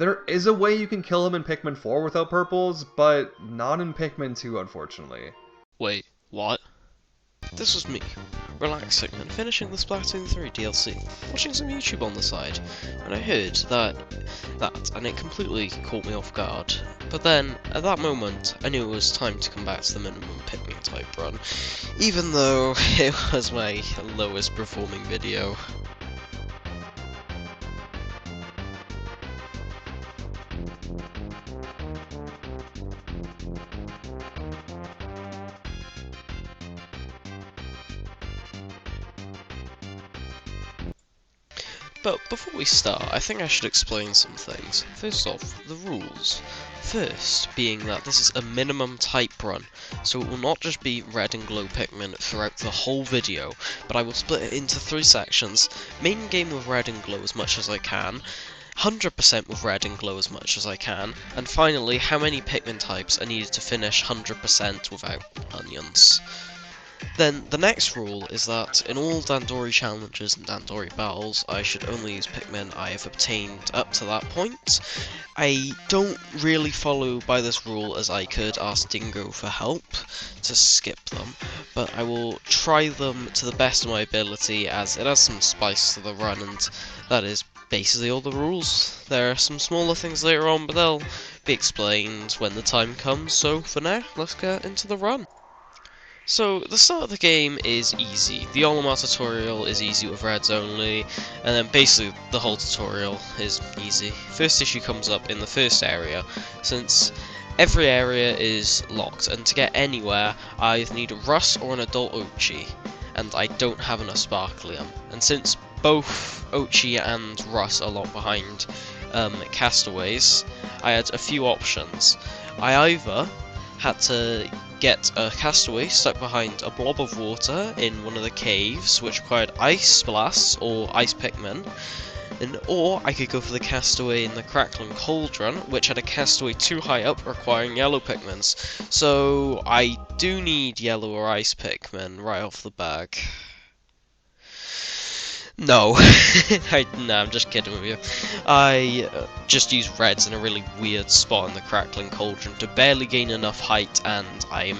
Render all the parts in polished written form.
There is a way you can kill him in Pikmin 4 without purples, but not in Pikmin 2, unfortunately. Wait, what? This was me, relaxing and finishing the Splatoon 3 DLC, watching some YouTube on the side, and I heard that, and it completely caught me off guard. But then, at that moment, I knew it was time to come back to the minimum Pikmin type run, even though it was my lowest performing video. But before we start, I think I should explain some things. First off, the rules. First, being that this is a minimum type run, so it will not just be red and glow Pikmin throughout the whole video, but I will split it into 3 sections. Main game with red and glow as much as I can, 100% with red and glow as much as I can, and finally, how many Pikmin types are needed to finish 100% without onions. Then, the next rule is that in all Dandori challenges and Dandori battles, I should only use Pikmin I have obtained up to that point. I don't really follow by this rule, as I could ask Dingo for help to skip them, but I will try them to the best of my ability, as it has some spice to the run, and that is basically all the rules. There are some smaller things later on, but they'll be explained when the time comes, so for now, let's get into the run. So, the start of the game is easy. The Olimar tutorial is easy with reds only, and then basically the whole tutorial is easy. First issue comes up in the first area, since every area is locked, and to get anywhere, I either need a Russ or an adult Ochi, and I don't have enough Sparklium. And since both Ochi and Russ are locked behind castaways, I had a few options. I either had to get a castaway stuck behind a blob of water in one of the caves, which required ice blasts or ice Pikmin, or I could go for the castaway in the crackling cauldron, which had a castaway too high up requiring yellow Pikmins. So I do need yellow or ice Pikmin right off the bag. No, I'm just kidding with you. I just use reds in a really weird spot in the crackling cauldron to barely gain enough height, and I'm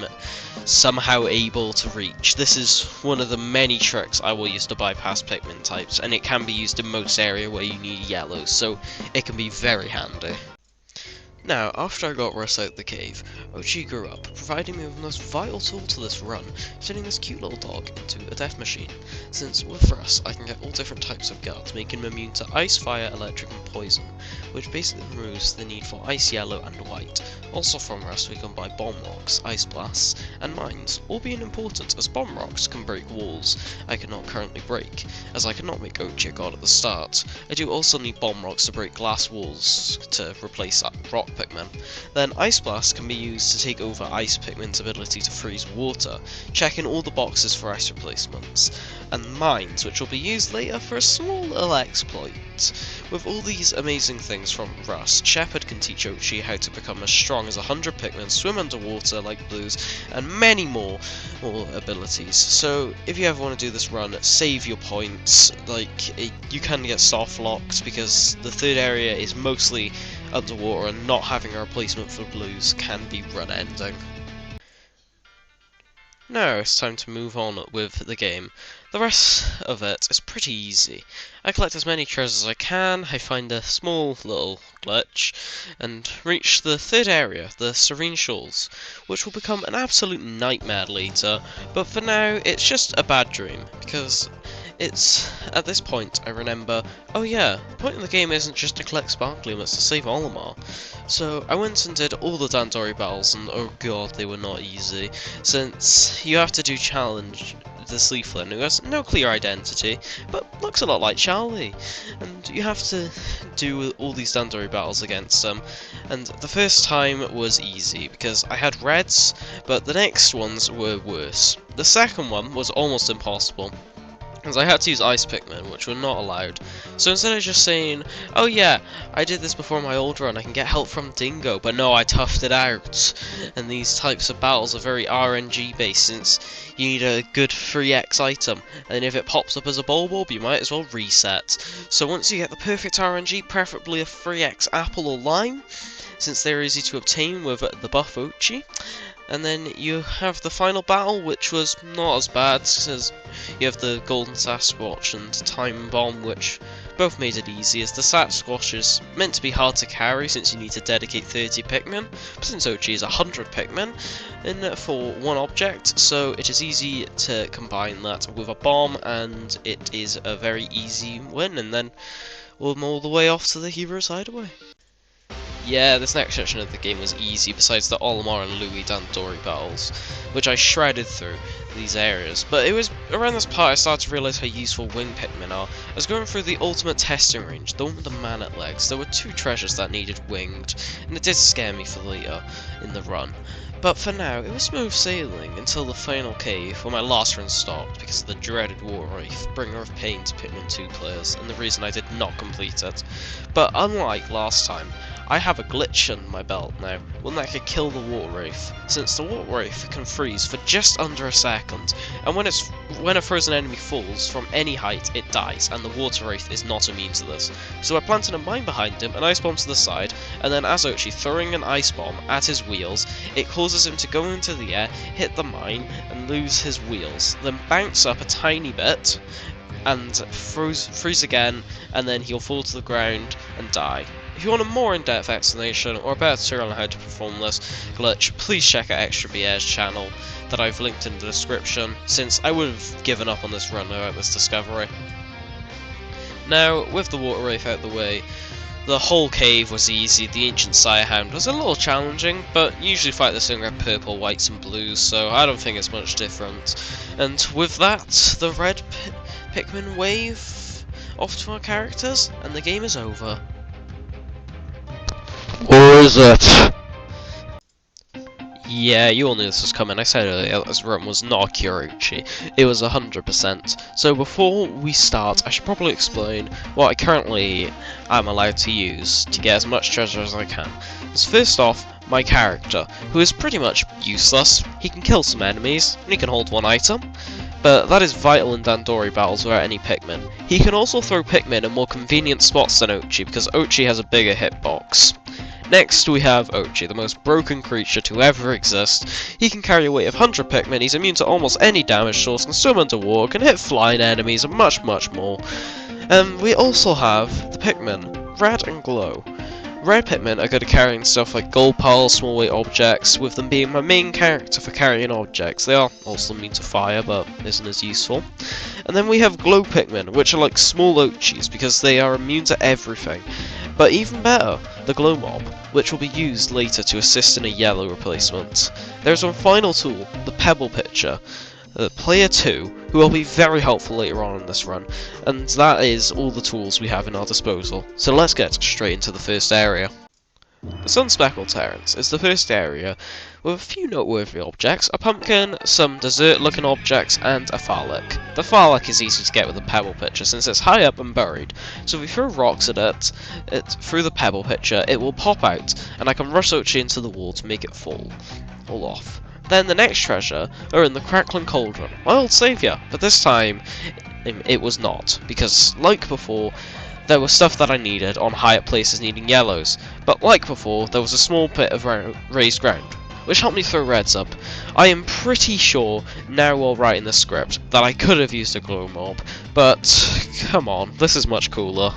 somehow able to reach. This is one of the many tricks I will use to bypass Pikmin types, and it can be used in most area where you need yellow, so it can be very handy. Now, after I got Russ out the cave, Ochi grew up, providing me with the most vital tool to this run, turning this cute little dog into a death machine, since with Russ I can get all different types of guards, making him immune to ice, fire, electric and poison, which basically removes the need for ice, yellow and white. Also from Russ we can buy bomb rocks, ice blasts, and mines, all being important as bomb rocks can break walls I cannot currently break, as I cannot make Ochi a god at the start. I do also need bomb rocks to break glass walls to replace rock Pikmin. Then Ice Blast can be used to take over Ice Pikmin's ability to freeze water, checking all the boxes for ice replacements, and Mines, which will be used later for a small little exploit. With all these amazing things from Russ, Shepard can teach Ochi how to become as strong as 100 Pikmin, swim underwater like Blues, and many more abilities. So if you ever want to do this run, save your points. You can get soft locked because the third area is mostly underwater, and not having a replacement for Blues can be run ending. Now it's time to move on with the game. The rest of it is pretty easy. I collect as many treasures as I can, I find a small little glitch, and reach the third area, the Serene Shoals, which will become an absolute nightmare later, but for now it's just a bad dream, because it's at this point I remember, oh yeah, the point of the game isn't just to collect Sparklium, it's to save Olimar. So I went and did all the Dandori battles, and oh god, they were not easy, since you have to do challenge this leaflet who has no clear identity, but looks a lot like Charlie, and you have to do all these Dandori battles against them, and the first time was easy, because I had reds, but the next ones were worse. The second one was almost impossible. Because I had to use ice Pikmin, which were not allowed. So instead of just saying, oh yeah, I did this before my old run, I can get help from Dingo, but no, I toughed it out. And these types of battles are very RNG based, since you need a good 3x item, and if it pops up as a Bulborb, you might as well reset. So once you get the perfect RNG, preferably a 3x apple or lime, since they're easy to obtain with the buff Ochi. And then you have the final battle, which was not as bad, because you have the Golden Sasquatch and Time Bomb, which both made it easy, as the Sasquatch is meant to be hard to carry since you need to dedicate 30 Pikmin, but since Ochi is 100 Pikmin for one object, so it is easy to combine that with a bomb, and it is a very easy win, and then we'll all the way off to the Hero's Hideaway. Yeah, this next section of the game was easy, besides the Olimar and Louis Dandori battles, which I shredded through these areas. But it was around this part I started to realise how useful wing Pikmin are. I was going through the ultimate testing range, the one with the Manet legs. There were 2 treasures that needed winged, and it did scare me for later in the run. But for now, it was smooth sailing until the final cave, where my last run stopped because of the dreaded Water Wraith, bringer of pain to Pikmin 2 players, and the reason I did not complete it. But unlike last time, I have a glitch in my belt now, one that could kill the Water Wraith, since the Water Wraith can freeze for just under a second, and when a frozen enemy falls from any height, it dies, and the Water Wraith is not immune to this. So I planted a mine behind him, an ice bomb to the side, and then as Ochi throwing an ice bomb at his wheels, it causes him to go into the air, hit the mine, and lose his wheels, then bounce up a tiny bit, and freeze again, and then he'll fall to the ground and die. If you want a more in-depth explanation or a better tutorial on how to perform this glitch, please check out Extra BA's channel that I've linked in the description, since I would have given up on this run without this discovery. Now, with the Water Wraith out the way, the whole cave was easy. The Ancient Sirehound was a little challenging, but you usually fight this in red, purple, whites and blues, so I don't think it's much different. And with that, the red Pikmin wave off to our characters, and the game is over. Or is it? Yeah, you all knew this was coming. I said earlier this run was not a Kyoruchi. It was 100%. So before we start, I should probably explain what I currently am allowed to use to get as much treasure as I can. So first off, my character, who is pretty much useless. He can kill some enemies, and he can hold one item, but that is vital in Dandori battles without any Pikmin. He can also throw Pikmin in more convenient spots than Ochi, because Ochi has a bigger hitbox. Next we have Ochi, the most broken creature to ever exist. He can carry a weight of 100 Pikmin, he's immune to almost any damage source, can swim underwater, can hit flying enemies, and much more. We also have the Pikmin, Red and Glow. Red Pikmin are good at carrying stuff like gold piles, small weight objects, with them being my main character for carrying objects. They are also immune to fire, but isn't as useful. And then we have Glow Pikmin, which are like small Ochis, because they are immune to everything. But even better, the Glow Mob, which will be used later to assist in a yellow replacement. There's one final tool, the Pebble Pitcher, Player 2, who will be very helpful later on in this run, and that is all the tools we have in our disposal. So let's get straight into the first area. The Sunspeckled Terrace is the first area with a few noteworthy objects, a pumpkin, some dessert-looking objects, and a Farlick. The Farlick is easy to get with a Pebble Pitcher since it's high up and buried, so if we throw rocks at it through the Pebble Pitcher, it will pop out, and I can rush Ochi into the wall to make it fall off. Then the next treasure are in the Crackling Cauldron, my old saviour, but this time it was not, because like before, there was stuff that I needed on high up places needing yellows, but like before, there was a small bit of raised ground, which helped me throw reds up. I am pretty sure, now while writing the script, that I could have used a glow mob, but come on, this is much cooler.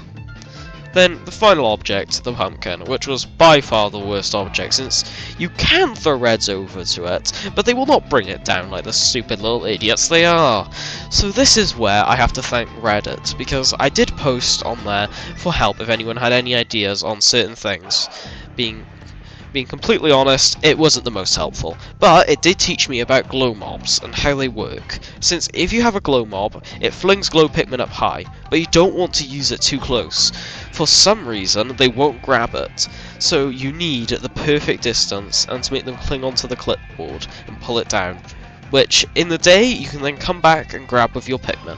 Then the final object, the pumpkin, which was by far the worst object, since you can throw reds over to it, but they will not bring it down like the stupid little idiots they are. So this is where I have to thank Reddit, because I did post on there for help if anyone had any ideas on certain things. Being completely honest, it wasn't the most helpful, but it did teach me about glow mobs and how they work, since if you have a glow mob, it flings glow Pikmin up high, but you don't want to use it too close. For some reason, they won't grab it, so you need the perfect distance and to make them cling onto the clipboard and pull it down, which in the day you can then come back and grab with your Pikmin.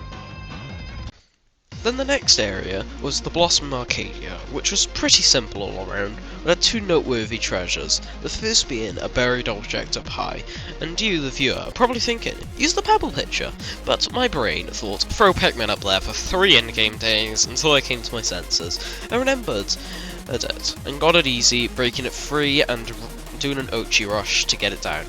Then the next area was the Blossom Arcadia, which was pretty simple all around, but had two noteworthy treasures, the first being a buried object up high, and you, the viewer, are probably thinking, use the pebble pitcher, but my brain thought, throw Pikmin up there for 3 in-game days until I came to my senses, and remembered it, and got it easy, breaking it free and doing an Ochi rush to get it down.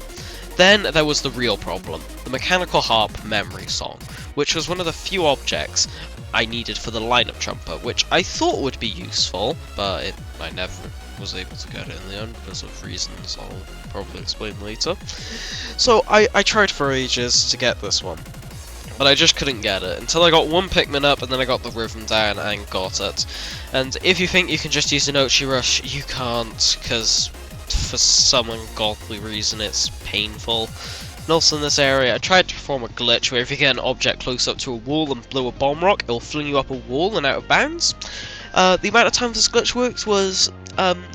Then there was the real problem, the mechanical harp memory song, which was one of the few objects I needed for the lineup jumper, which I thought would be useful, but I never was able to get it in the end because of reasons I'll probably explain later. So I tried for ages to get this one, but I just couldn't get it until I got one Pikmin up and then I got the rhythm down and got it. And if you think you can just use an Ochi rush, you can't, because for some ungodly reason it's painful. And also in this area, I tried to perform a glitch where if you get an object close up to a wall and blow a bomb rock, it'll fling you up a wall and out of bounds. The amount of time this glitch worked was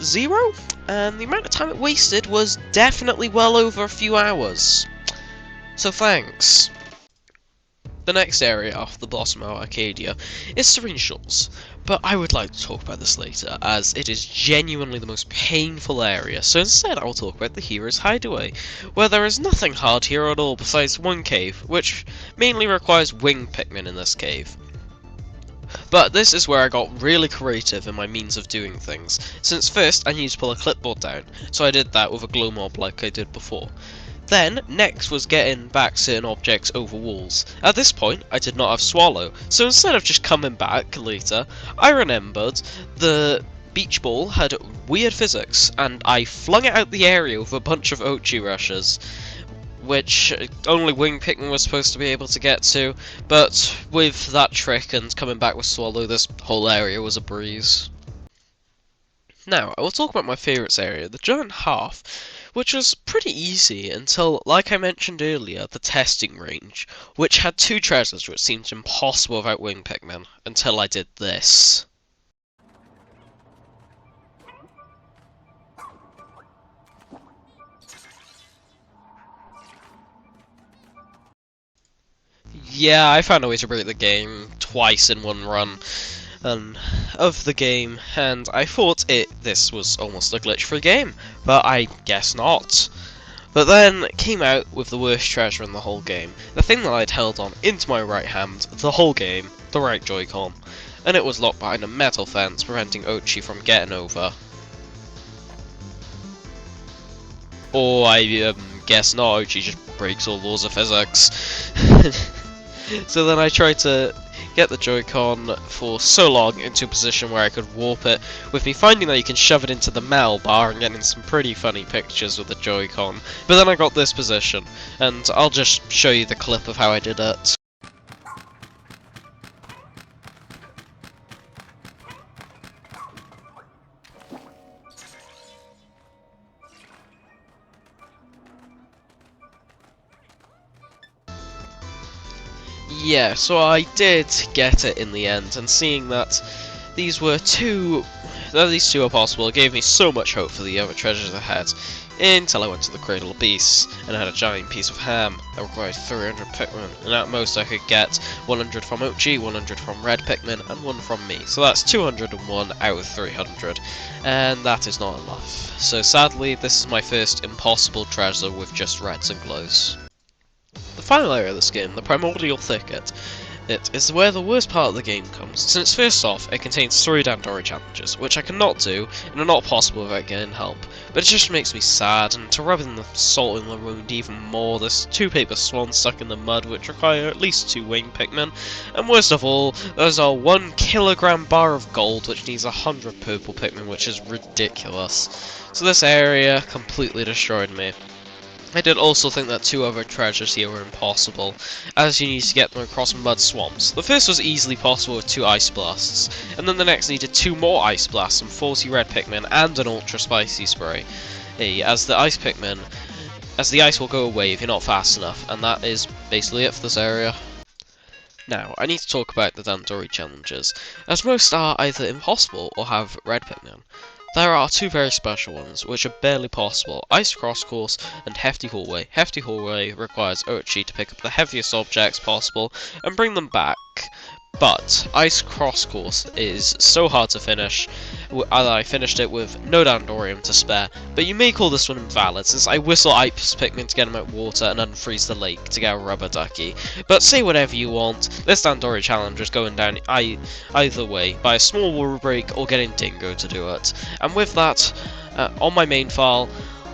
0, and the amount of time it wasted was definitely well over a few hours. So thanks. The next area of the Blossom Arcadia is Serene Shores, but I would like to talk about this later, as it is genuinely the most painful area, so instead I will talk about the Hero's Hideaway, where there is nothing hard here at all besides one cave, which mainly requires winged Pikmin in this cave. But this is where I got really creative in my means of doing things, since first I needed to pull a clipboard down, so I did that with a glow mob like I did before. Then, next was getting back certain objects over walls. At this point, I did not have Swallow, so instead of just coming back later, I remembered the beach ball had weird physics, and I flung it out the area with a bunch of Ochi rushes, which only winged Pikmin was supposed to be able to get to, but with that trick and coming back with Swallow, this whole area was a breeze. Now, I will talk about my favourites area, the giant half, which was pretty easy until, like I mentioned earlier, the testing range, which had 2 treasures which seemed impossible without winged Pikmin, until I did this. Yeah, I found a way to break the game twice in one run of the game, and I thought this was almost a glitch-free game, but I guess not. But then came out with the worst treasure in the whole game, the thing that I'd held on into my right hand the whole game, the right Joy-Con, and it was locked behind a metal fence preventing Ochi from getting over. Or I guess not, Ochi just breaks all laws of physics. So then I tried to get the Joy-Con for so long into a position where I could warp it, with me finding that you can shove it into the metal bar and getting some pretty funny pictures with the Joy-Con. But then I got this position, and I'll just show you the clip of how I did it. Yeah, so I did get it in the end, and seeing that these two are possible, it gave me so much hope for the other treasures ahead, until I went to the Cradle of Beasts, and I had a giant piece of ham that required 300 Pikmin, and at most I could get 100 from Ochi, 100 from red Pikmin, and 1 from me, so that's 201 out of 300, and that is not enough. So sadly, this is my first impossible treasure with just reds and glows. The final area of this game, the Primordial Thicket, it is where the worst part of the game comes, since first off, it contains 3 Dandori challenges, which I cannot do, and are not possible without getting help, but it just makes me sad, and to rub in the salt in the wound even more, there's 2 paper swans stuck in the mud, which require at least 2 winged Pikmin, and worst of all, there's a 1 kilogram bar of gold, which needs 100 purple Pikmin, which is ridiculous. So this area completely destroyed me. I did also think that 2 other treasures here were impossible, as you need to get them across mud swamps. The first was easily possible with 2 ice blasts, and then the next needed 2 more ice blasts, some 40 red Pikmin, and an ultra spicy spray. As the ice will go away if you're not fast enough, and that is basically it for this area. Now, I need to talk about the Dandori challenges, as most are either impossible or have red Pikmin. There are 2 very special ones, which are barely possible, Ice Cross Course and Hefty Hallway. Hefty Hallway requires Ochi to pick up the heaviest objects possible and bring them back But Ice Cross Course is so hard to finish, and I finished it with no Dandorium to spare. But you may call this one invalid, since I whistle Ice Pikmin to get him at water and unfreeze the lake to get a rubber ducky. But say whatever you want, this Dandori challenge is going down either way, by a small wall break or getting Dingo to do it. And with that, on my main file,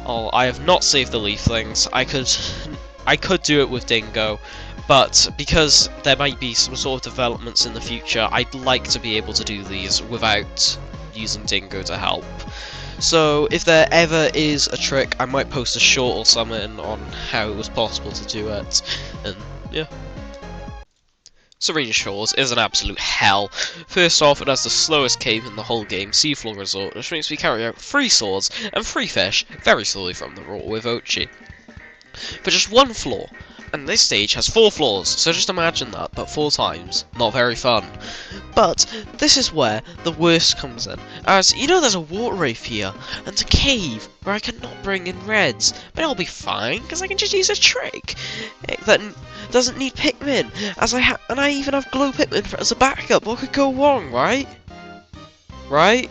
I have not saved the leaflings. I could do it with Dingo, but because there might be some sort of developments in the future, I'd like to be able to do these without using Dingo to help. So if there ever is a trick, I might post a short or something on how it was possible to do it, and yeah. Serene Shores is an absolute hell. First off, it has the slowest cave in the whole game, Seafloor Resort, which means we carry out 3 swords and 3 fish very slowly from the roar with Ochi. For just 1 floor, and this stage has 4 floors, so just imagine that, but 4 times. Not very fun. But this is where the worst comes in, as you know there's a water wraith here, and a cave where I cannot bring in reds, but I'll be fine, because I can just use a trick that doesn't need Pikmin, and I even have glow Pikmin as a backup. What could go wrong, right? Right?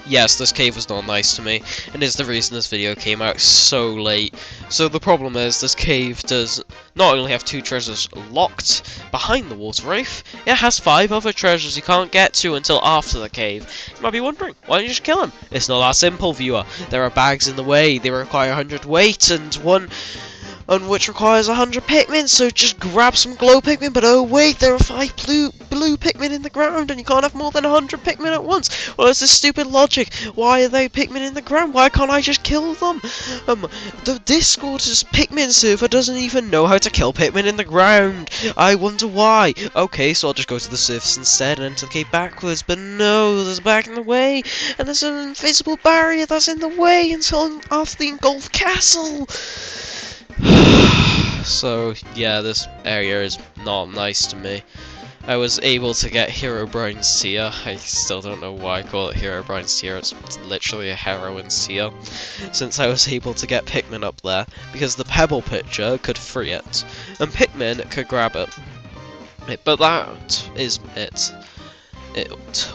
Yes, this cave was not nice to me, and is the reason this video came out so late. So the problem is, this cave does not only have 2 treasures locked behind the water wraith, it has 5 other treasures you can't get to until after the cave. You might be wondering, why don't you just kill him? It's not that simple, viewer. There are bags in the way, they require 100 weight, and one which requires 100 Pikmin, so just grab some glow Pikmin, but oh wait, there are 5 blue Pikmin in the ground, and you can't have more than 100 Pikmin at once. Well, it's this stupid logic. Why are they Pikmin in the ground? Why can't I just kill them? The Discord's Pikmin server doesn't even know how to kill Pikmin in the ground. I wonder why. Okay, so I'll just go to the surface instead and enter the cave backwards, but no, there's a bag in the way, and there's an invisible barrier that's in the way until after the engulfed castle. So yeah, this area is not nice to me. I was able to get Herobrine's Tear. I still don't know why I call it Herobrine's Tear. It's literally a heroine's tear. Since I was able to get Pikmin up there, because the Pebble Pitcher could free it, and Pikmin could grab it. But that is it.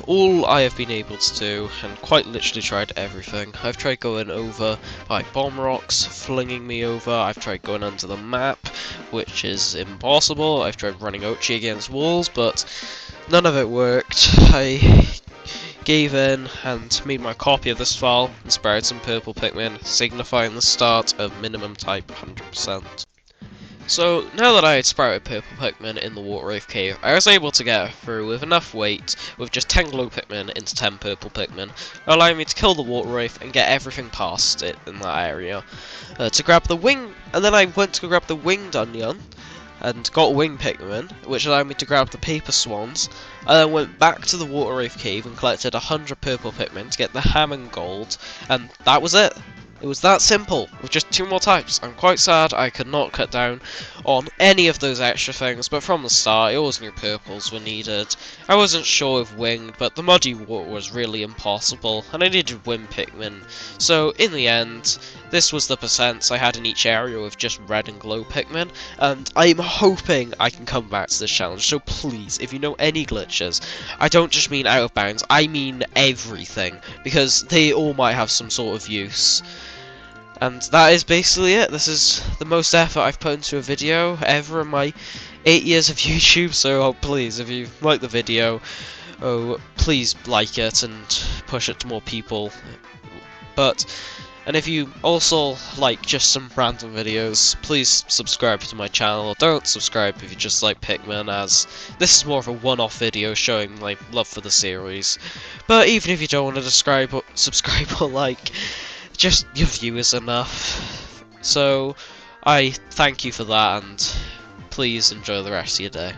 All I have been able to do, and quite literally tried everything. I've tried going over by bomb rocks, flinging me over. I've tried going under the map, which is impossible. I've tried running Ochi against walls, but none of it worked. I gave in and made my copy of this file, inspired some purple Pikmin, signifying the start of minimum type 100%. So, now that I had sprouted purple Pikmin in the water wraith cave, I was able to get through with enough weight, with just 10 glow Pikmin into 10 purple Pikmin, allowing me to kill the water wraith and get everything past it in that area. To grab the wing, and then I went to grab the winged onion, and got wing Pikmin, which allowed me to grab the paper swans, and then went back to the water wraith cave and collected 100 purple Pikmin to get the ham and gold, and that was it. It was that simple, with just 2 more types. I'm quite sad I could not cut down on any of those extra things, but from the start I always knew purples were needed. I wasn't sure if winged, but the muddy water was really impossible, and I needed wind Pikmin. So in the end, this was the percents I had in each area with just red and glow Pikmin, and I'm hoping I can come back to this challenge. So please, if you know any glitches, I don't just mean out of bounds, I mean everything, because they all might have some sort of use. And that is basically it. This is the most effort I've put into a video ever in my 8 years of YouTube, so please, if you like the video, please like it and push it to more people. And if you also like just some random videos, please subscribe to my channel. Don't subscribe if you just like Pikmin, as this is more of a one-off video showing my love for the series. But even if you don't want to subscribe or like, just your view is enough. So I thank you for that, and please enjoy the rest of your day.